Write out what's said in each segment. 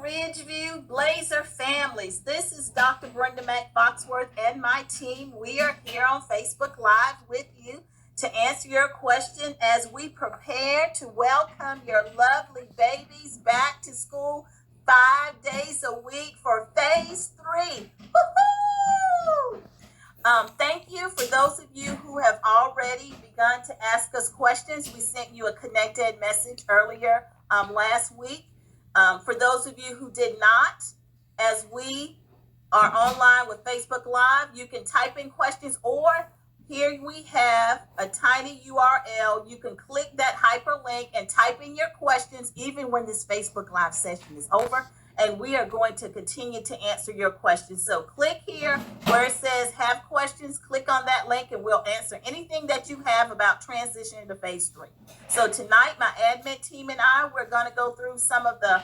Ridgeview Blazer families. This is Dr. Brenda Mack Foxworth and my team. We are here on Facebook Live with you to answer your question as we prepare to welcome your lovely babies back to school 5 days a week for phase 3. Woohoo! Thank you for those of you who have already begun to ask us questions. We sent you a connected message earlier last week. For those of you who did not, as we are online with Facebook Live, you can type in questions, or here we have a tiny URL. You can click that hyperlink and type in your questions even when this Facebook Live session is over. And we are going to continue to answer your questions. So click here where it says have questions. Click on that link and we'll answer anything that you have about transitioning to phase 3. So tonight, my admin team and I, we're going to go through some of the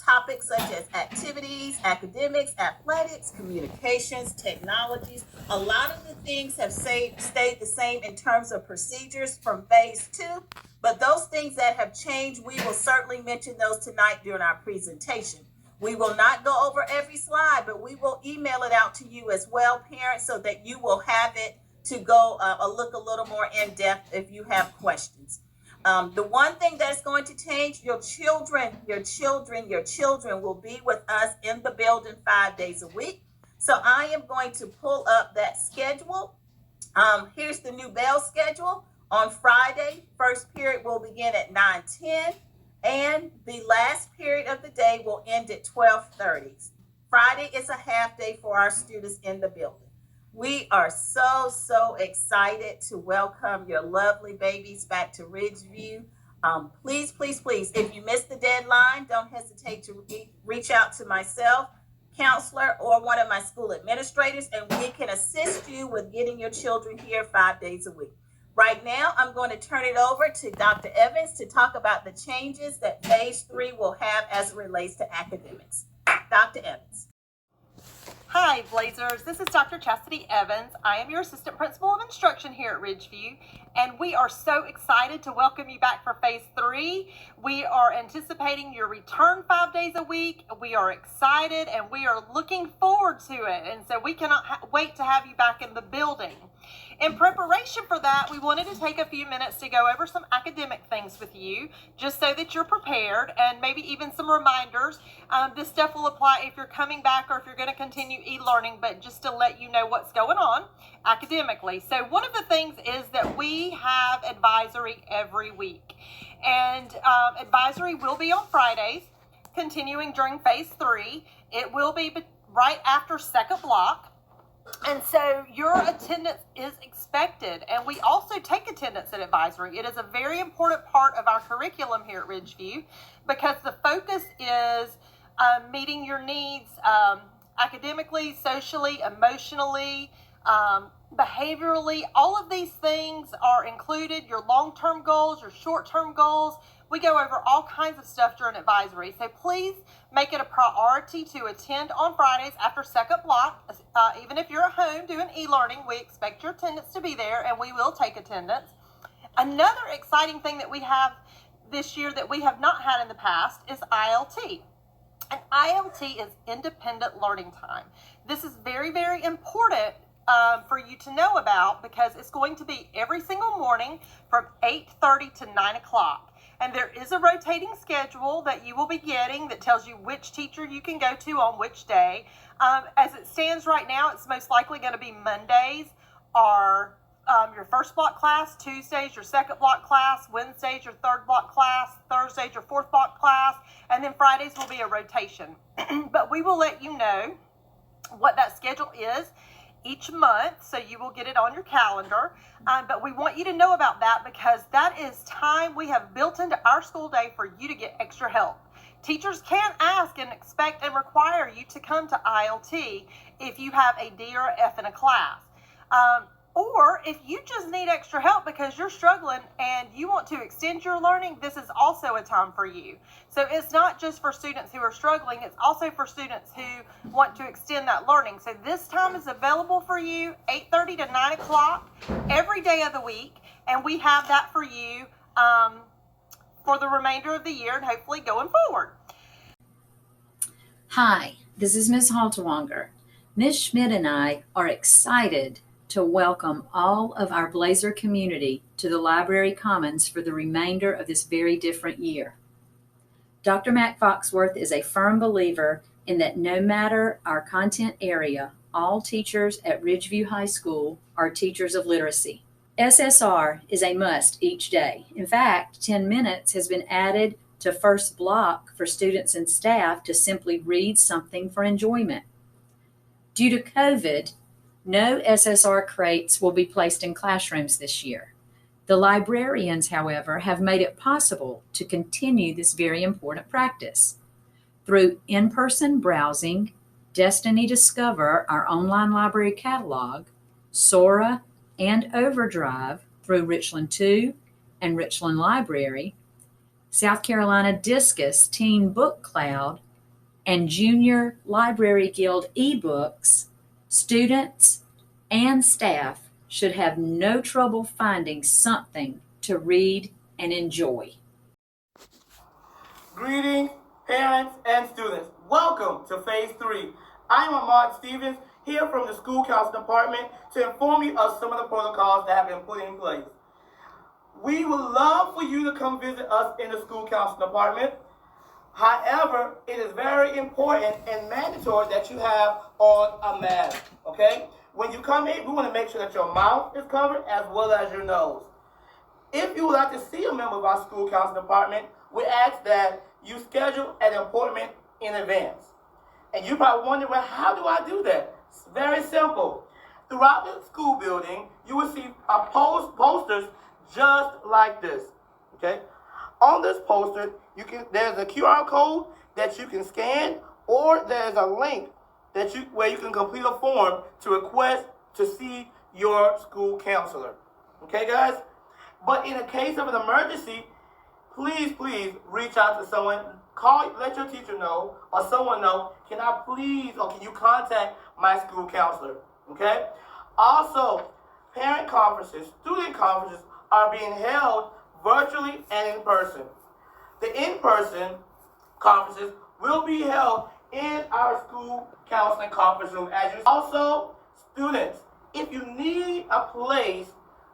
topics such as activities, academics, athletics, communications, technologies. A lot of the things have stayed the same in terms of procedures from phase 2. But those things that have changed, we will certainly mention those tonight during our presentation. We will not go over every slide, but we will email it out to you as well, parents, so that you will have it to go look a little more in depth if you have questions. The one thing that's going to change, your children will be with us in the building 5 days a week. So I am going to pull up that schedule. Here's the new bell schedule. On Friday, first period will begin at 9:10. And the last period of the day will end at 12:30. Friday is a half day for our students in the building. We are so excited to welcome your lovely babies back to Ridgeview. Please, if you missed the deadline, don't hesitate to reach out to myself, counselor, or one of my school administrators, and we can assist you with getting your children here 5 days a week. Right now, I'm going to turn it over to Dr. Evans to talk about the changes that phase 3 will have as it relates to academics. Dr. Evans. Hi, Blazers. This is Dr. Chastity Evans. I am your Assistant Principal of Instruction here at Ridgeview, and we are so excited to welcome you back for phase 3. We are anticipating your return 5 days a week. We are excited, and we are looking forward to it, and so we cannot wait to have you back in the building. In preparation for that, we wanted to take a few minutes to go over some academic things with you, just so that you're prepared, and maybe even some reminders. This stuff will apply if you're coming back or if you're going to continue e-learning, but just to let you know what's going on academically. So one of the things is that we have advisory every week, and advisory will be on Fridays, continuing during phase 3. It will be right after second block. And so your attendance is expected, and we also take attendance at advisory. It is a very important part of our curriculum here at Ridgeview because the focus is meeting your needs academically, socially, emotionally, behaviorally. All of these things are included, your long-term goals, your short-term goals. We go over all kinds of stuff during advisory. So please make it a priority to attend on Fridays after second block. Even if you're at home doing e-learning, we expect your attendance to be there, and we will take attendance. Another exciting thing that we have this year that we have not had in the past is ILT. And ILT is independent learning time. This is very, very important for you to know about because it's going to be every single morning from 8:30 to 9 o'clock. And there is a rotating schedule that you will be getting that tells you which teacher you can go to on which day. As it stands right now, it's most likely going to be Mondays are your first block class, Tuesdays your second block class, Wednesdays your third block class, Thursdays your fourth block class, and then Fridays will be a rotation. But we will let you know what that schedule is each month, so you will get it on your calendar. But we want you to know about that because that is time we have built into our school day for you to get extra help. Teachers can ask and expect and require you to come to ILT if you have a D or an F in a class. Or if you just need extra help because you're struggling and you want to extend your learning, this is also a time for you. So it's not just for students who are struggling, it's also for students who want to extend that learning. So this time is available for you 8:30 to 9 o'clock every day of the week, and we have that for you for the remainder of the year and hopefully going forward. Hi, this is Ms. Halterwanger. Ms. Schmidt and I are excited to welcome all of our Blazer community to the Library Commons for the remainder of this very different year. Dr. Mac Foxworth is a firm believer in that no matter our content area, all teachers at Ridgeview High School are teachers of literacy. SSR is a must each day. In fact, 10 minutes has been added to first block for students and staff to simply read something for enjoyment. Due to COVID, no SSR crates will be placed in classrooms this year. The librarians, however, have made it possible to continue this very important practice. Through in-person browsing, Destiny Discover, our online library catalog, Sora, and Overdrive through Richland 2 and Richland Library, South Carolina Discus Teen Book Cloud, and Junior Library Guild eBooks, students and staff should have no trouble finding something to read and enjoy. Greetings, parents and students. Welcome to Phase 3. I am Mark Stevens, here from the School Council Department to inform you of some of the protocols that have been put in place. We would love for you to come visit us in the School Council Department. However, it is very important and mandatory that you have on a mask, okay? When you come in, we want to make sure that your mouth is covered as well as your nose. If you would like to see a member of our School Council Department, we ask that you schedule an appointment in advance. And you probably wonder, well, how do I do that? It's very simple. Throughout the school building, you will see posters just like this, okay? On this poster, there's a QR code that you can scan, or there's a link where you can complete a form to request to see your school counselor. Okay, guys? But in a case of an emergency, please reach out to someone. Let your teacher know or someone know, can you contact my school counselor? Okay? Also, parent conferences, student conferences are being held virtually and in person. The in-person conferences will be held in our school counseling conference room. Also, students, if you need a place,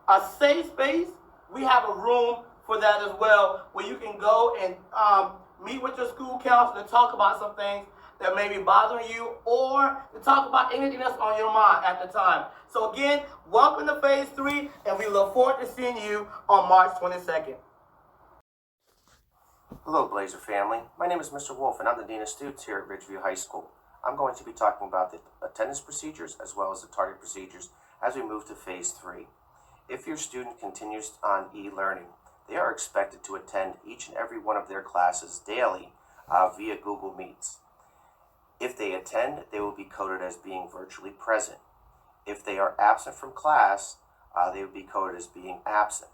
a safe space, we have a room for that as well, where you can go and meet with your school counselor to talk about some things that may be bothering you, or to talk about anything that's on your mind at the time. So again, welcome to Phase 3, and we look forward to seeing you on March 22nd. Hello, Blazer family. My name is Mr. Wolf, and I'm the Dean of Students here at Ridgeview High School. I'm going to be talking about the attendance procedures as well as the target procedures as we move to Phase 3. If your student continues on e-learning, they are expected to attend each and every one of their classes daily via Google Meets. If they attend, they will be coded as being virtually present. If they are absent from class, they will be coded as being absent.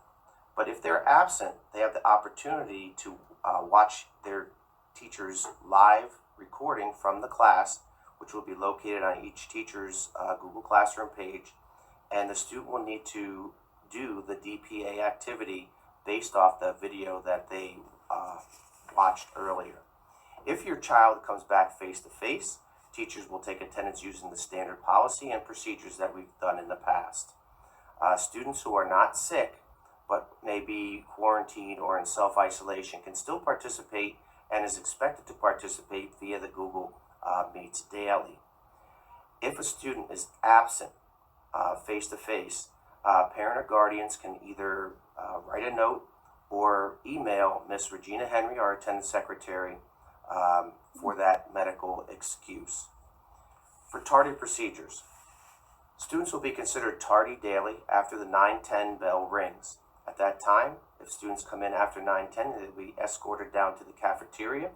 But if they're absent, they have the opportunity to watch their teacher's live recording from the class, which will be located on each teacher's Google Classroom page, and the student will need to do the DPA activity based off the video that they watched earlier. If your child comes back face-to-face, teachers will take attendance using the standard policy and procedures that we've done in the past. Students who are not sick but may be quarantined or in self-isolation can still participate and is expected to participate via the Google Meets daily. If a student is absent face-to-face, parent or guardians can either write a note or email Miss Regina Henry, our attendance secretary, for that medical excuse. For tardy procedures, students will be considered tardy daily after the 9:10 bell rings. At that time, if students come in after 9:10, they will be escorted down to the cafeteria,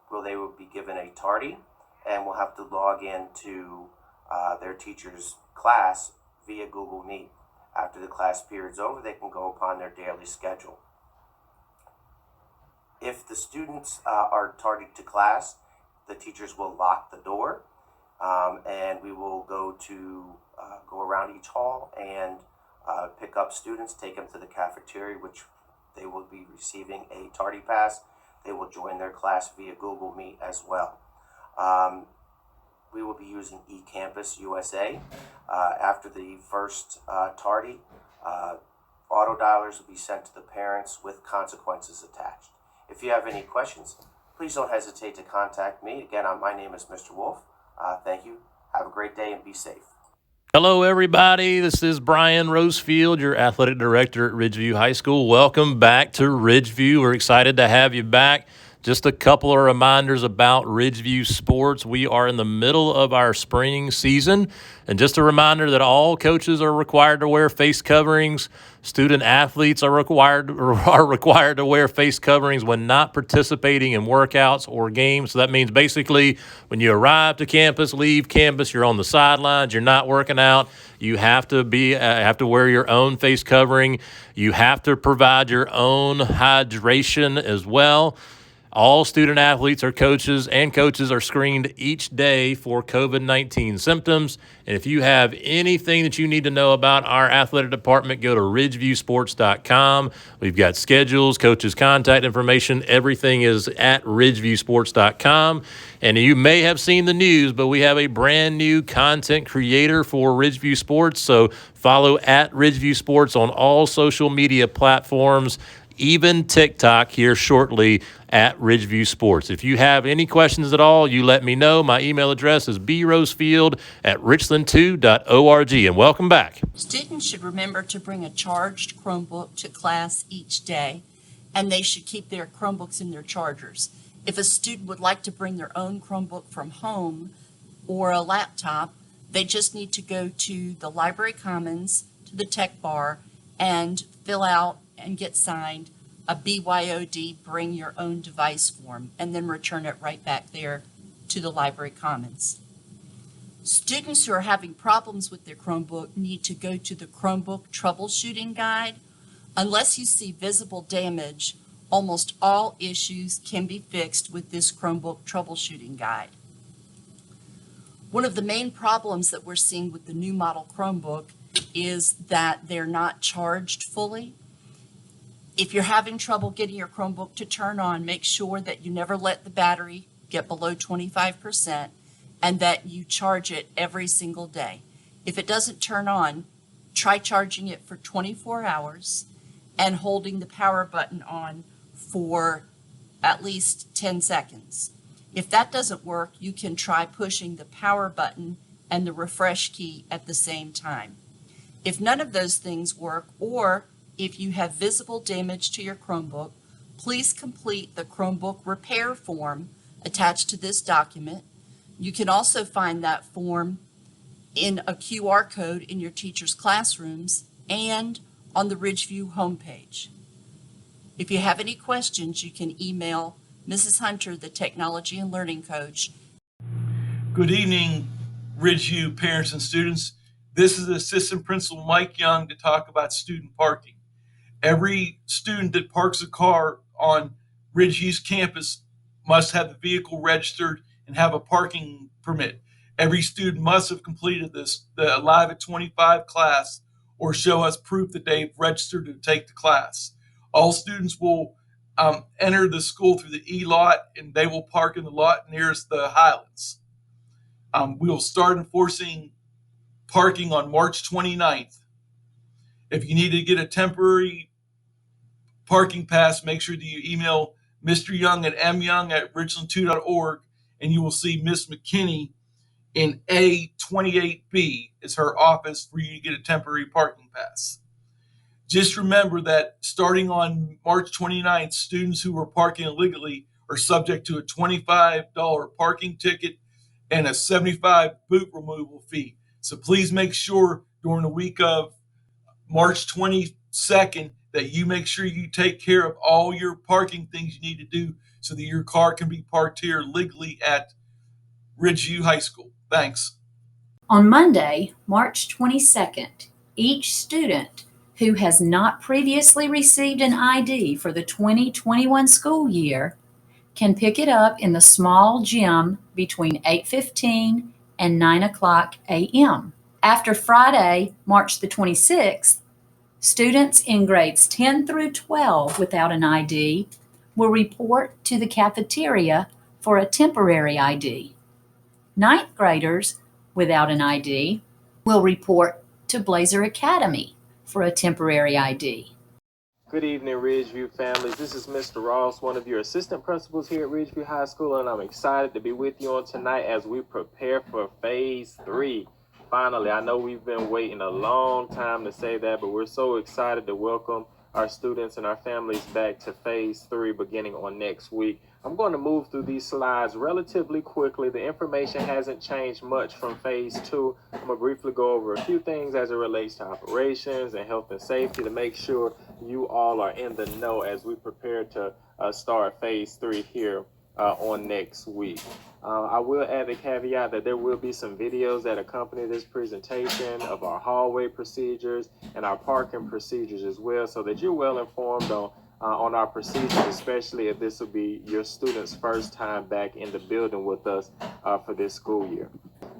where they will be given a tardy and will have to log in to their teacher's class via Google Meet. After the class period's over, they can go upon their daily schedule. If the students are tardy to class, the teachers will lock the door, and we will go around each hall and pick up students, take them to the cafeteria, which they will be receiving a tardy pass. They will join their class via Google Meet as well. We will be using eCampus USA. After the first tardy, auto dialers will be sent to the parents with consequences attached. If you have any questions, please don't hesitate to contact me. Again, my name is Mr. Wolf. Thank you. Have a great day and be safe. Hello, everybody. This is Brian Rosefield, your athletic director at Ridgeview High School. Welcome back to Ridgeview. We're excited to have you back. Just a couple of reminders about Ridgeview Sports. We are in the middle of our spring season. And just a reminder that all coaches are required to wear face coverings. Student athletes are required to wear face coverings when not participating in workouts or games. So that means basically when you arrive to campus, leave campus, you're on the sidelines, you're not working out, you have to wear your own face covering. You have to provide your own hydration as well. All student athletes or coaches are screened each day for COVID-19 symptoms. And if you have anything that you need to know about our athletic department, go to ridgeviewsports.com. We've got schedules, coaches' contact information. Everything is at ridgeviewsports.com. And you may have seen the news, but we have a brand new content creator for Ridgeview Sports. So follow at Ridgeview Sports on all social media platforms, even TikTok here shortly at Ridgeview Sports. If you have any questions at all, you let me know. My email address is brosefield@richland2.org. And welcome back. Students should remember to bring a charged Chromebook to class each day, and they should keep their Chromebooks in their chargers. If a student would like to bring their own Chromebook from home or a laptop, they just need to go to the Library Commons, to the tech bar, and fill out and get signed a BYOD, bring your own device form, and then return it right back there to the Library Commons. Students who are having problems with their Chromebook need to go to the Chromebook Troubleshooting Guide. Unless you see visible damage, almost all issues can be fixed with this Chromebook Troubleshooting Guide. One of the main problems that we're seeing with the new model Chromebook is that they're not charged fully. If you're having trouble getting your Chromebook to turn on, make sure that you never let the battery get below 25% and that you charge it every single day. If it doesn't turn on, try charging it for 24 hours and holding the power button on for at least 10 seconds. If that doesn't work, you can try pushing the power button and the refresh key at the same time. If none of those things work, or if you have visible damage to your Chromebook, please complete the Chromebook repair form attached to this document. You can also find that form in a QR code in your teachers' classrooms and on the Ridgeview homepage. If you have any questions, you can email Mrs. Hunter, the Technology and Learning Coach. Good evening, Ridgeview parents and students. This is Assistant Principal Mike Young to talk about student parking. Every student that parks a car on Ridgeview's campus must have the vehicle registered and have a parking permit. Every student must have completed the Alive at 25 class or show us proof that they've registered to take the class. All students will enter the school through the E-lot, and they will park in the lot nearest the Highlands. We will start enforcing parking on March 29th. If you need to get a temporary parking pass, make sure that you email Mr. Young at myoung@richland2.org, and you will see Miss McKinney in A28B is her office for you to get a temporary parking pass. Just remember that starting on March 29th, students who are parking illegally are subject to a $25 parking ticket and a $75 boot removal fee. So please make sure during the week of March 22nd that you make sure you take care of all your parking things you need to do so that your car can be parked here legally at Ridgeview High School. Thanks. On Monday, March 22nd, each student who has not previously received an ID for the 2021 school year can pick it up in the small gym between 8:15 and 9 o'clock a.m. After Friday, March the 26th, students in grades 10 through 12 without an ID will report to the cafeteria for a temporary ID. Ninth graders without an ID will report to Blazer Academy for a temporary ID. Good evening, Ridgeview families. This is Mr. Ross, one of your assistant principals here at Ridgeview High School, and I'm excited to be with you on tonight as we prepare for Phase 3. Finally, I know we've been waiting a long time to say that, but we're so excited to welcome our students and our families back to Phase 3 beginning on next week. I'm going to move through these slides relatively quickly. The information hasn't changed much from Phase 2. I'm going to briefly go over a few things as it relates to operations and health and safety to make sure you all are in the know as we prepare to start Phase 3 here on next week. I will add the caveat that there will be some videos that accompany this presentation of our hallway procedures and our parking procedures as well, so that you're well informed on our procedures, especially if this will be your students' first time back in the building with us for this school year.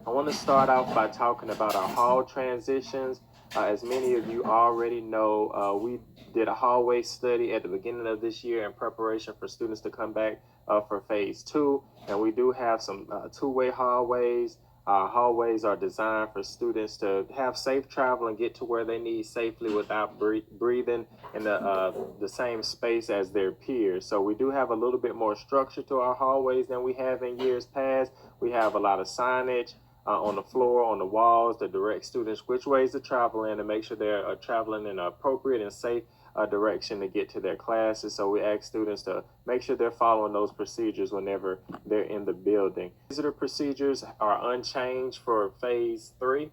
I want to start off by talking about our hall transitions. As many of you already know, we did a hallway study at the beginning of this year in preparation for students to come back for Phase 2, and we do have some two-way hallways. Our hallways are designed for students to have safe travel and get to where they need safely without breathing in the same space as their peers. So we do have a little bit more structure to our hallways than we have in years past. We have a lot of signage on the floor, on the walls, to direct students which ways to travel in and make sure they're traveling in an appropriate and safe direction to get to their classes. So we ask students to make sure they're following those procedures whenever they're in the building. Visitor procedures are unchanged for Phase 3.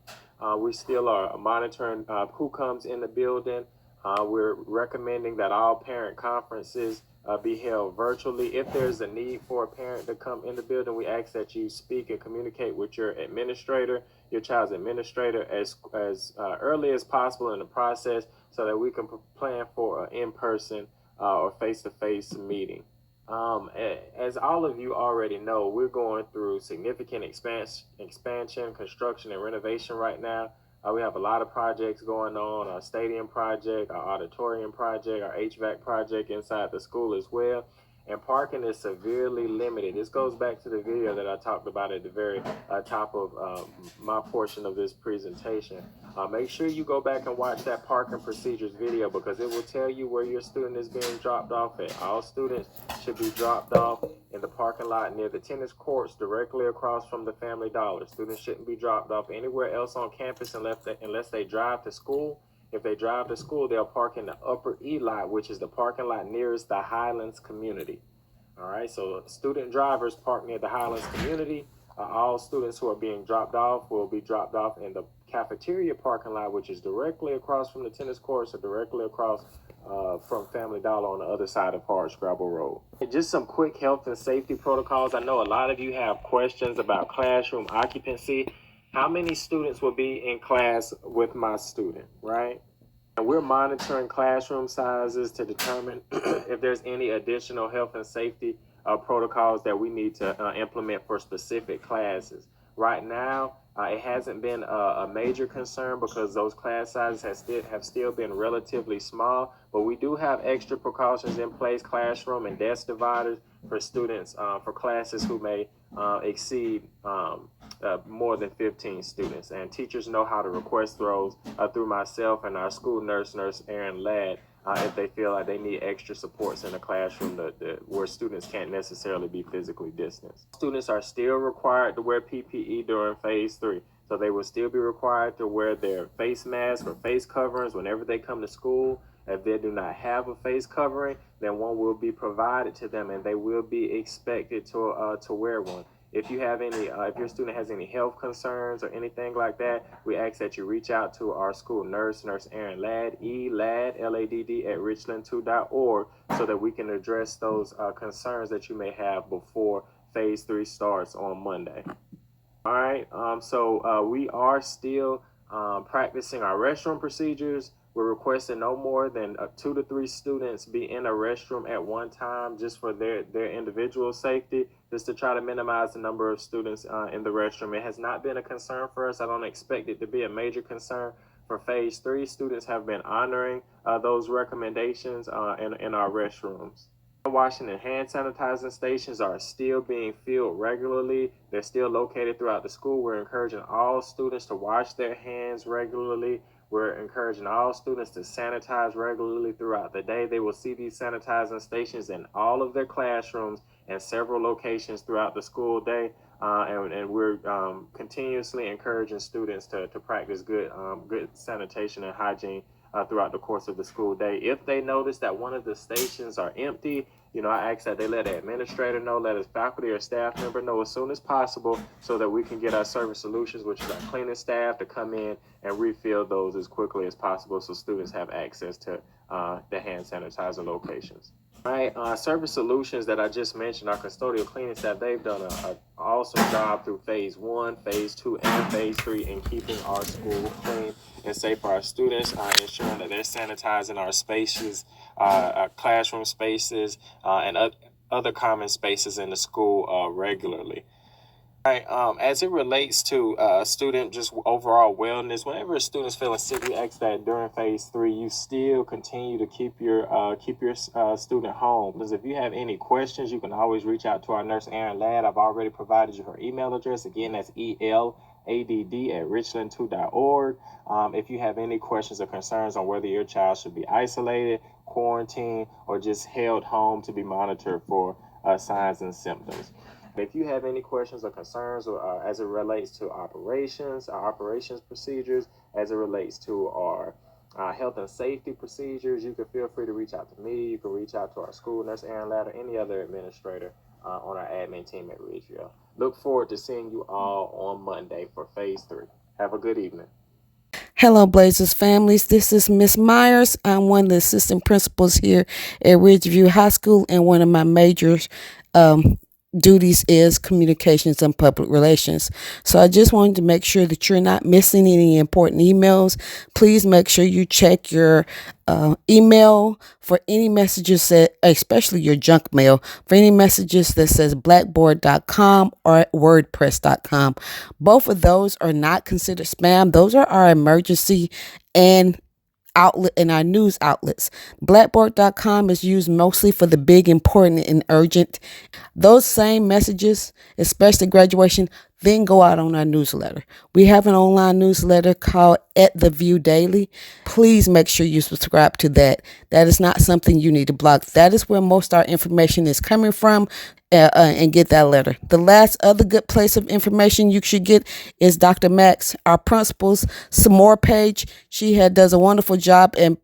We still are monitoring who comes in the building. We're recommending that all parent conferences be held virtually. If there's a need for a parent to come in the building, we ask that you speak and communicate with your administrator, your child's administrator, as early as possible in the process, so that we can plan for an in-person or face-to-face meeting. As all of you already know, we're going through significant expansion, construction, and renovation right now. We have a lot of projects going on, our stadium project, our auditorium project, our HVAC project inside the school as well. And parking is severely limited. This goes back to the video that I talked about at the very top of my portion of this presentation. Make sure you go back and watch that parking procedures video, because it will tell you where your student is being dropped off at. All students should be dropped off in the parking lot near the tennis courts directly across from the Family Dollar. Students shouldn't be dropped off anywhere else on campus unless they drive to school. If they drive to school, they'll park in the Upper E lot, which is the parking lot nearest the Highlands community. All right, so student drivers park near the Highlands community. All students who are being dropped off will be dropped off in the cafeteria parking lot, which is directly across from the tennis courts or directly across from Family Dollar on the other side of Hardscrabble Road. Just some quick health and safety protocols. I know a lot of you have questions about classroom occupancy. How many students will be in class with my student, right? And we're monitoring classroom sizes to determine if there's any additional health and safety protocols that we need to implement for specific classes. Right now, it hasn't been a major concern because those class sizes have still been relatively small, but we do have extra precautions in place, classroom and desk dividers for students, for classes who may exceed more than 15 students. And teachers know how to request those through myself and our school nurse Erin Ladd, if they feel like they need extra supports in the classroom where students can't necessarily be physically distanced. Students are still required to wear PPE during Phase 3. So they will still be required to wear their face masks or face coverings whenever they come to school. If they do not have a face covering, then one will be provided to them, and they will be expected to wear one. If you have any, if your student has any health concerns or anything like that, we ask that you reach out to our school nurse Erin Ladd, Ladd, LADD at richland2.org, so that we can address those concerns that you may have before Phase 3 starts on Monday. All right, so we are still practicing our restroom procedures. We're requesting no more than 2 to 3 students be in a restroom at one time, just for their individual safety, just to try to minimize the number of students in the restroom. It has not been a concern for us. I don't expect it to be a major concern for Phase 3. Students have been honoring those recommendations in our restrooms. Washing and hand sanitizing stations are still being filled regularly. They're still located throughout the school. We're encouraging all students to wash their hands regularly. We're encouraging all students to sanitize regularly throughout the day. They will see these sanitizing stations in all of their classrooms and several locations throughout the school day. And we're continuously encouraging students to practice good sanitation and hygiene throughout the course of the school day. If they notice that one of the stations are empty, I ask that they let the administrator know, let a faculty or staff member know as soon as possible so that we can get our service solutions, which is our cleaning staff, to come in and refill those as quickly as possible so students have access to the hand sanitizer locations. All right, Service Solutions that I just mentioned, our custodial cleaning staff, they've done an awesome job through phase 1, phase 2, and phase 3 in keeping our school clean and safe for our students, ensuring that they're sanitizing our spaces, our classroom spaces, and other common spaces in the school regularly. Right, as it relates to student just overall wellness, whenever a student's feeling sick, we ask that during phase 3, you still continue to keep your student home. Because if you have any questions, you can always reach out to our nurse, Erin Ladd. I've already provided you her email address. Again, that's eladd@richland2.org. If you have any questions or concerns on whether your child should be isolated, quarantined, or just held home to be monitored for signs and symptoms. If you have any questions or concerns or as it relates to our operations procedures, as it relates to our health and safety procedures, you can feel free to reach out to me. You can reach out to our school nurse, Erin Ladd, or any other administrator on our admin team at Ridgeville. Look forward to seeing you all on Monday for phase 3. Have a good evening. Hello, Blazers families. This is Miss Myers. I'm one of the assistant principals here at Ridgeview High School, and one of my major duties is communications and public relations. So I just wanted to make sure that you're not missing any important emails. Please make sure you check your email for any messages that, especially your junk mail, for any messages that says blackboard.com or wordpress.com. Both of those are not considered spam. Those are our emergency and outlet and our news outlets. Blackboard.com is used mostly for the big, important, and urgent. Those same messages, especially graduation, then go out on our newsletter. We have an online newsletter called At the View Daily. Please make sure you subscribe to that. That is not something you need to block. That is where most of our information is coming from. And get that letter. The last other good place of information you should get is Dr. Max, our principal's some more page. She does a wonderful job in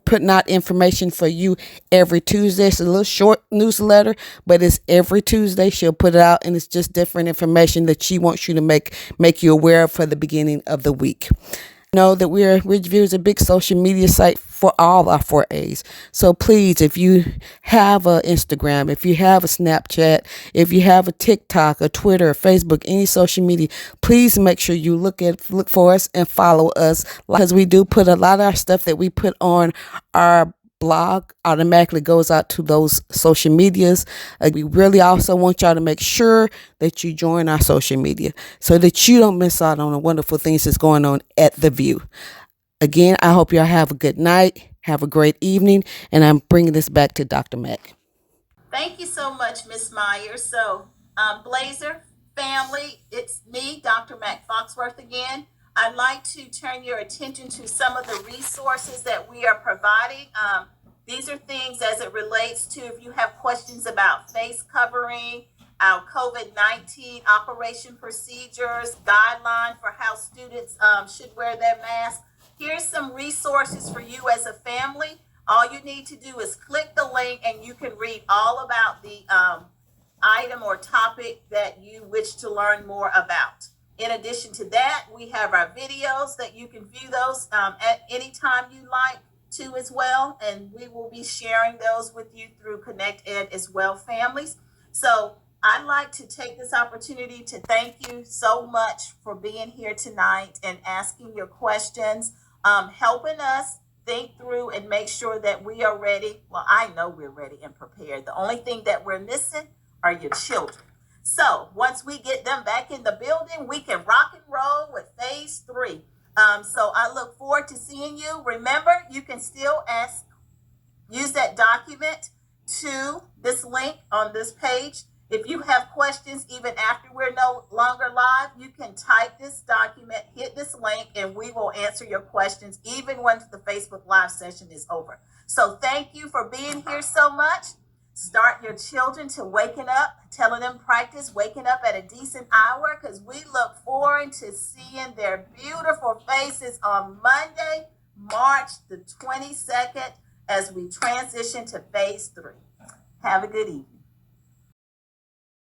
putting out information for you every Tuesday. It's a little short newsletter, but it's every Tuesday. She'll put it out, and it's just different information that she wants you to make you aware of for the beginning of the week. Know that Ridgeview is a big social media site for all our 4As. So please, if you have an Instagram, if you have a Snapchat, if you have a TikTok, a Twitter, a Facebook, any social media, please make sure you look for us and follow us, because we do put a lot of our stuff that we put on our blog automatically goes out to those social medias. We really also want y'all to make sure that you join our social media so that you don't miss out on the wonderful things that's going on at The View. Again, I hope y'all have a good night, have a great evening, and I'm bringing this back to Dr. Mack. Thank you so much, Miss Myers. So, Blazer family, it's me, Dr. Mack Foxworth again. I'd like to turn your attention to some of the resources that we are providing. These are things as it relates to if you have questions about face covering, our COVID-19 operation procedures, guideline for how students should wear their mask. Here's some resources for you as a family. All you need to do is click the link and you can read all about the item or topic that you wish to learn more about. In addition to that, we have our videos that you can view those at any time you like to as well. And we will be sharing those with you through Connect Ed as well, families. So I'd like to take this opportunity to thank you so much for being here tonight and asking your questions, helping us think through and make sure that we are ready. Well, I know we're ready and prepared. The only thing that we're missing are your children. So once we get them back in the building, we can rock and roll with phase 3. So I look forward to seeing you. Remember, you can still use that document to this link on this page. If you have questions, even after we're no longer live, you can type this document, hit this link, and we will answer your questions even when the Facebook Live session is over. So thank you for being here so much. Start your children to waking up, telling them practice waking up at a decent hour, because we look forward to seeing their beautiful faces on Monday, March the 22nd, as we transition to phase 3. Have a good evening.